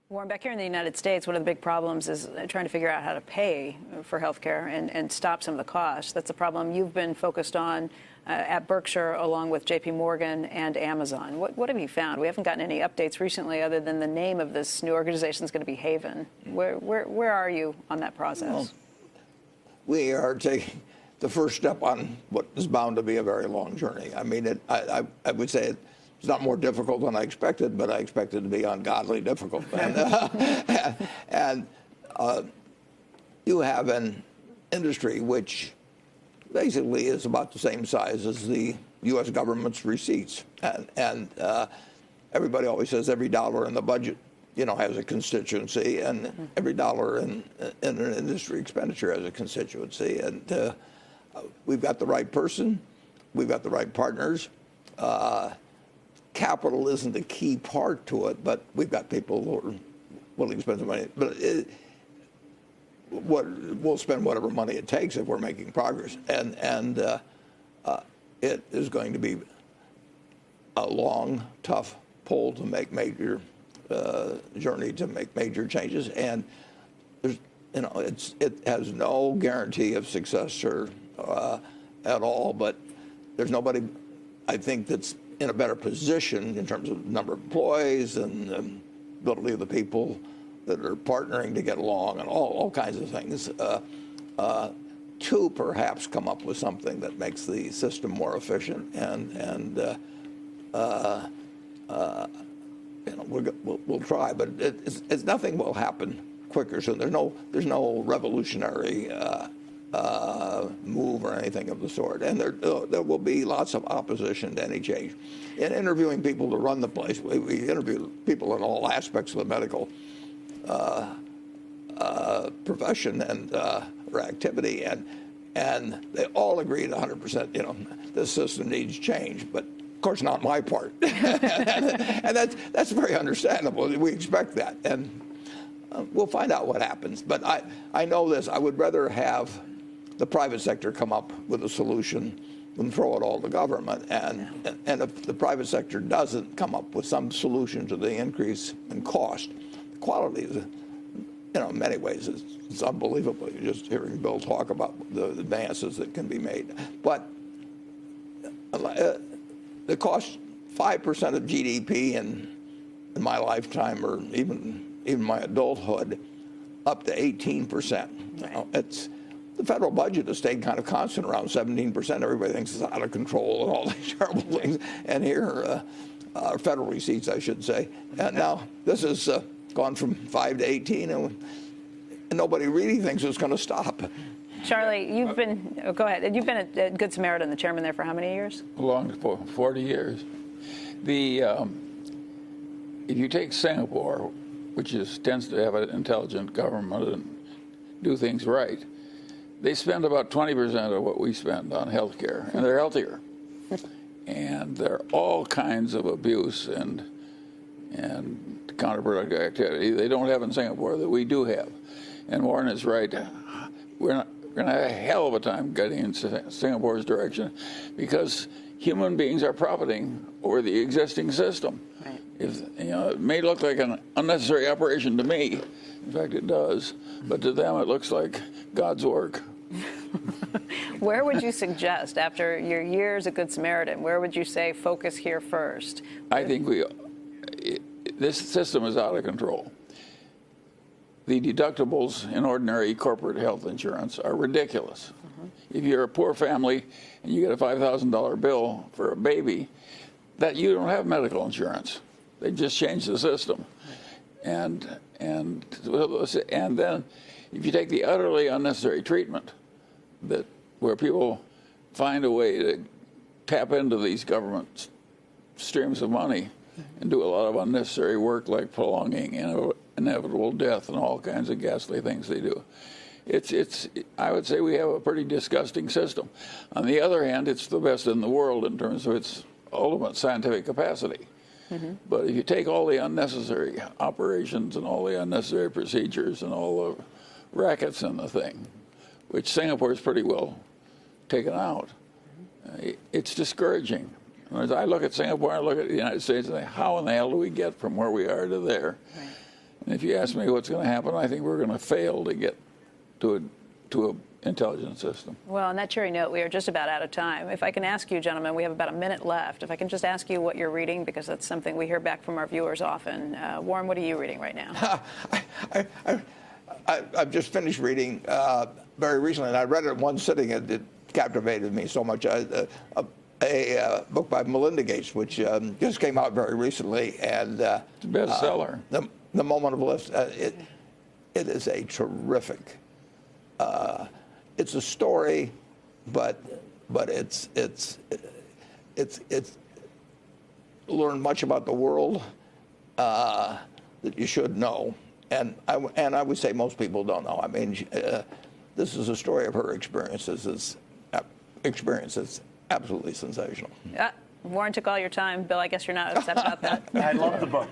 Warren, back here in the United States, one of the big problems is trying to figure out how to pay for health care and stop some of the costs. That's a problem you've been focused on at Berkshire, along with J.P. Morgan and Amazon. What have you found? We haven't gotten any updates recently other than the name of this new organization is going to be Haven. Where are you on that process? Well, we are taking the first step on what is bound to be a very long journey. I mean, I would say it's not more difficult than I expected, but I expected it to be ungodly difficult. And you have an industry which basically is about the same size as the U.S. government's receipts. And everybody always says every dollar in the budget, has a constituency, and every dollar in an industry expenditure has a constituency. And we've got the right person, we've got the right partners. Capital isn't a key part to it, but we've got people who are willing to spend the money. But we'll spend whatever money it takes if we're making progress. And it is going to be a long, tough pull to make major journey to make major changes. And there's, it has no guarantee of success or at all. But there's nobody, I think, that's in a better position in terms of number of employees and the ability of the people that are partnering to get along and all kinds of things to perhaps come up with something that makes the system more efficient. And we'll try, but it's nothing will happen quicker soon. There's no revolutionary move or anything of the sort, and there will be lots of opposition to any change. In interviewing people to run the place, we interview people in all aspects of the medical profession and or activity, and they all agreed 100%. This system needs change, but of course not my part, and that's very understandable. We expect that, and we'll find out what happens. But I know this: I would rather have the private sector come up with a solution than throw it all to government. And if the private sector doesn't come up with some solution to the increase in cost, the quality is, in many ways, it's unbelievable. You're just hearing Bill talk about the advances that can be made. But the cost 5% of GDP in my lifetime, or even my adulthood, up to 18%. Right. The federal budget has stayed kind of constant around 17%. Everybody thinks it's out of control and all these terrible things. And here, federal receipts, I should say. And now this has gone from 5 to 18, and nobody really thinks it's going to stop. Charlie, you've been, go ahead. You've been at Good Samaritan, the chairman there, for how many years? Long, for 40 years. If you take Singapore, which tends to have an intelligent government and do things right, they spend about 20% of what we spend on health care, and they're healthier. And there are all kinds of abuse and counterproductive activity they don't have in Singapore that we do have. And Warren is right. We're going to have a hell of a time getting in Singapore's direction because human beings are profiting over the existing system. Right. It may look like an unnecessary operation to me. In fact, it does. But to them, it looks like God's work. Where would you suggest, after your years at Good Samaritan, where would you say focus here first? I think this system is out of control. The deductibles in ordinary corporate health insurance are ridiculous. If you're a poor family and you get a $5,000 bill for a baby, that you don't have medical insurance. They just changed the system. And then if you take the utterly unnecessary treatment where people find a way to tap into these government streams of money and do a lot of unnecessary work like prolonging inevitable death and all kinds of ghastly things they do. I would say we have a pretty disgusting system. On the other hand, it's the best in the world in terms of its ultimate scientific capacity. But if you take all the unnecessary operations and all the unnecessary procedures and all the rackets in the thing, which Singapore is pretty well taken out, it's discouraging. I look at Singapore, I look at the United States, and think, how in the hell do we get from where we are to there? Right. And if you ask me what's going to happen, I think we're going to fail to get to a intelligence system. Well, on that cheery note, we are just about out of time. If I can ask you, gentlemen, we have about a minute left. If I can just ask you what you're reading, because that's something we hear back from our viewers often. Warren, what are you reading right now? I've just finished reading very recently, and I read it in one sitting. It captivated me so much. A book by Melinda Gates, which just came out very recently, and It's a bestseller. The Moment of Bliss. It is a terrific. It's a story, but it's learned much about the world that you should know, and I would say most people don't know. I mean, this is a story of her experiences. It's absolutely sensational. Yeah, Warren took all your time. Bill, I guess you're not upset about that. I love the book.